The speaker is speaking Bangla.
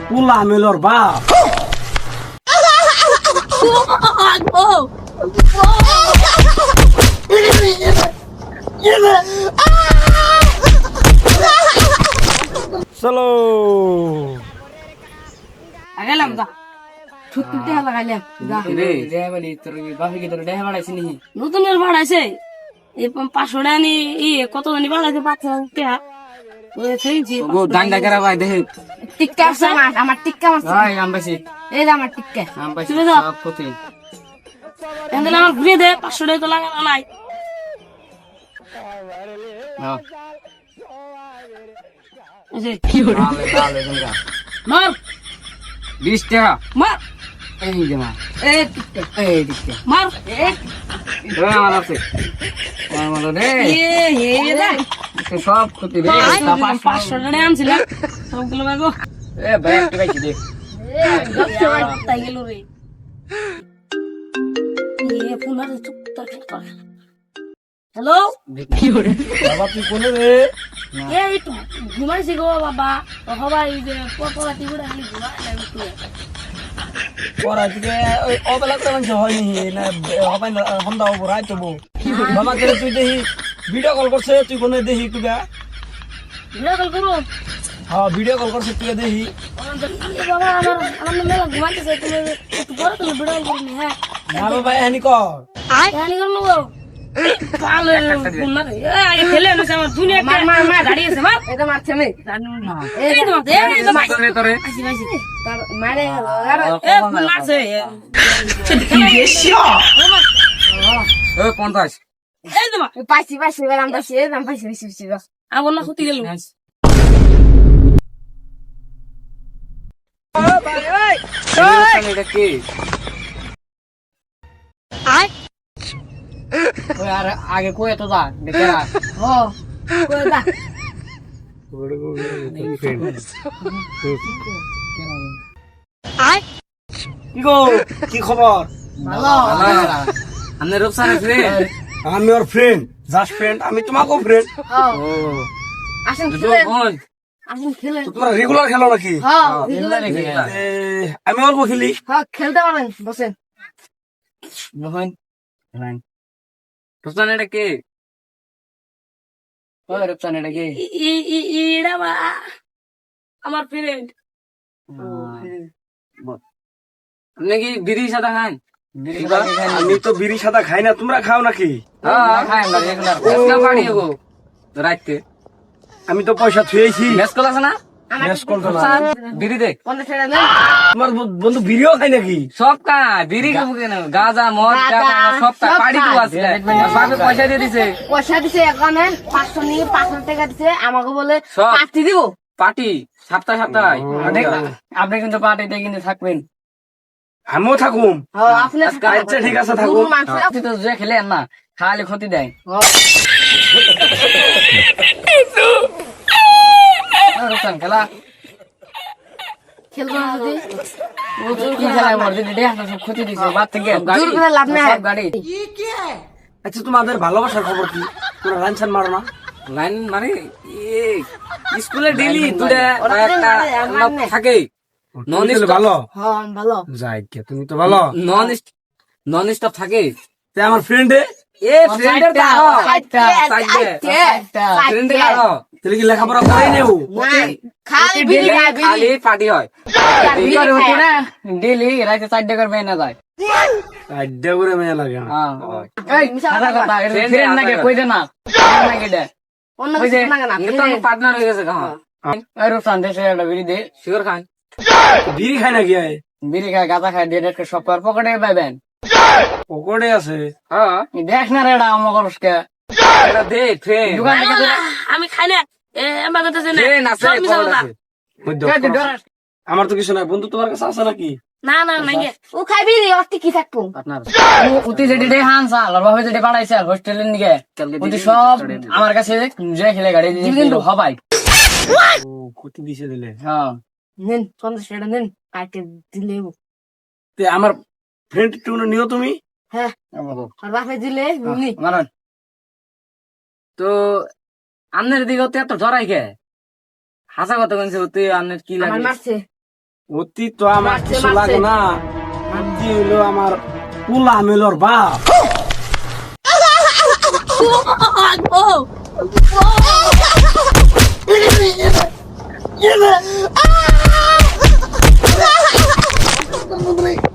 পোলা মেলর বাপ চলো আগালাম দা ছুটিতে লাগাইলাম দা রে রে বলি তোর বাপে কি তোর দেহ বাড়াইছিস নি নতুন এর ভাড়াইছে এই 500 টাকা নি কত জানি ভাড়াইছে 500 টাকা ওই সেইছি গো ডান্ডা করা ভাই দেহ টিক্কা আছে আমার টিক্কা আছে ভাই আমবাসি এই যে আমার টিক্কা আমবাসি তুমি যাও সব ক্ষতি এন্ডেল আমার ঘুরে দে 500 টাকা তো লাগানো নাই না এই যে তাহলে তাহলে তোমরা মার 20 টাকা মার এই যে মা এই টিক্কা এই দিকে মার এই রে আমার আছে আমার রে রে সব ক্ষতি রে 500 টাকা আনছিলাম সবগুলো বাগো এ ভাই একটু বাইছি দে তাই গেল রে এ ফোনারে চুপ কর হ্যালো বাবা তুই কোনে রে এই তো ঘুমাইছি গো বাবা সবাই এই যে পড়াটি গুড়া খালি ঘুমাইলাম একটু পড়া থেকে ওই অবেলা তো মানুষ হয়নি না হবাই না সন্ধ্যা হবো রাত হবো বাবা তোর তুই দেখি ভিডিও কল করছে তুই কোনে দেখি একটু গা ভিডিও কল করো হ্যাঁ ভিডিও কল করছে তুই দেখি এ বাবা আমার মেলা ঘুমাইতেছে তুমি একটু পরে তুমি ভিডিও কল করনি হ্যাঁ না বাবা এহানি কর জানি কর নেবো পালে ফোন মারে এই খেলে না আমার দুনিয়া মার মার মার গাড়ি আছে মার এটা মারছে আমি এই তো মার তোরে তোরে আসি আসি তার মারে এ ফোন মারছে ও 50 এই তো মার পাইছি এবার আমরা সে দাম পাইছি আগুন না ক্ষতি গেল এটা কি ওই আর আগে কই তো দা দেখে ও কই দা কি গো কি খবর ভালো আমনে রূপসান আছে আমি ওর ফ্রেন্ড জাস্ট ফ্রেন্ড আমি তোমাকেও ফ্রেন্ড ও ও আসেন তো খেলেন কোন আসেন খেলেন তোমরা রেগুলার খেলো নাকি হ্যাঁ এ, আমি অল্প খেলি হ্যাঁ খেলতে পারেন বসেন মোহন রান রূপসান এটা কে ও রূপসান এটা কে ইড়া বা আমার ফ্রেন্ড আপনি কি বিড়ি সাদা খান বিড়ি বাকি খান আমি তো বিড়ি সাদা খাই না তোমরা খাও নাকি হ্যাঁ খাই আমরা রেগুলার আজকে বাড়ি গো রাইতে আমি তো পয়সা থুয়েছি মেস কল আছে না ম্যাচ কল তো না। বিড়ি দে কোন ছেড়ে দেন তোমার বন্ধু বিড়িও খাই নাকি সব কা বিড়ি কেন গাঁজা মদ গাঁজা সব কা পাড়ি তো আছে বাপে পয়সা দিয়ে দিছে পয়সা দিছে এখানে 500 নিয়ে 500 টাকা দিছে আমাকে বলে সব। পার্টি দিব পার্টি সপ্তাহ সপ্তাহ আপনি কিন্তু পার্টিতে কিন্তু থাকবেন আমিও থাকুম হ্যাঁ আপনি আচ্ছা ঠিক আছে থাকুম আপনি তো যে খেলেন না খালি ক্ষতি দেয় রুকসান খেলা খেলবো না যদি কি খেলা আমার যদি দেখ সব ক্ষতি দিছে বাদ থেকে জোর করে লাভ নাই। সব গাড়ি আচ্ছা তোমাদের ভালোবাসার খবর কি তোমরা লাঞ্ছান মারো না লাইন মানে স্কুলে ডেইলি দুটা একটা লোক থাকে নন তুমি তাহলে ভালো হ্যাঁ ভালো যাই কে তুমি তো ভালো নন স্টপ থাকে তে আমার ফ্রেন্ডে এ ফ্রেন্ডের দাও ফ্রেন্ডের দাও তাহলে কি লেখাপড়া করে নেও খালি বিড়ি খায় বিড়ি খালি পার্টি হয় বিড়ি খায়। ডেইলি রাতে 4 টাকার বেনা যায় আড্ডা করে মেয়ে লাগে না। এই সাদা কথা ফ্রেন্ড নাকি কই দে না নাকি দে অন্য ওই যে কিছু না এটা তো পার্টনার হয়ে গেছে কাহা এই রূপসান দেশে একটা বিড়ি দে শিওর খান বিড়ি খাই নাকি আয় বিড়ি খায় গাঁজা খায় ডেট সব কর পকেটে পাইবেন পকোড়ে আছে হ্যাঁ দেখ না রে এটা আমার করসকে এটা দে ফ্রেন্ড দোকান থেকে আমি খাই না এ আমার কাছে না ফ্রেন্ড আছে সব মিশা কথা। আমার তো কিছু নাই বন্ধু তোমার কাছে আছে নাকি না না নাই গে ও খাই বিড়ি অতি কি থাকবো পার্টনার উতি যেটি দে হানসা লড়বা হয়ে যেটি পাড়াইছে হোস্টেলের নিকে উতি সব আমার কাছে যে খেলে গাড়ি দিয়ে কিন্তু হবাই ও ক্ষতি দিছে দিলে হ্যাঁ নেন 50 টাকা নেন কাটে দিলে তে আমার ফ্রেন্ড একটু নিও তুমি হ্যাঁ আর বাপে দিলে নি মারন তো আমনের দিকে তো এত জড়াই কে হাসা কথা কইছে তুই আমনের কি আমার লাগে মারছে অতি তো আমার কিছু লাগে না, অতি হইলো আমার পোলা মেলর বাপ। Oh!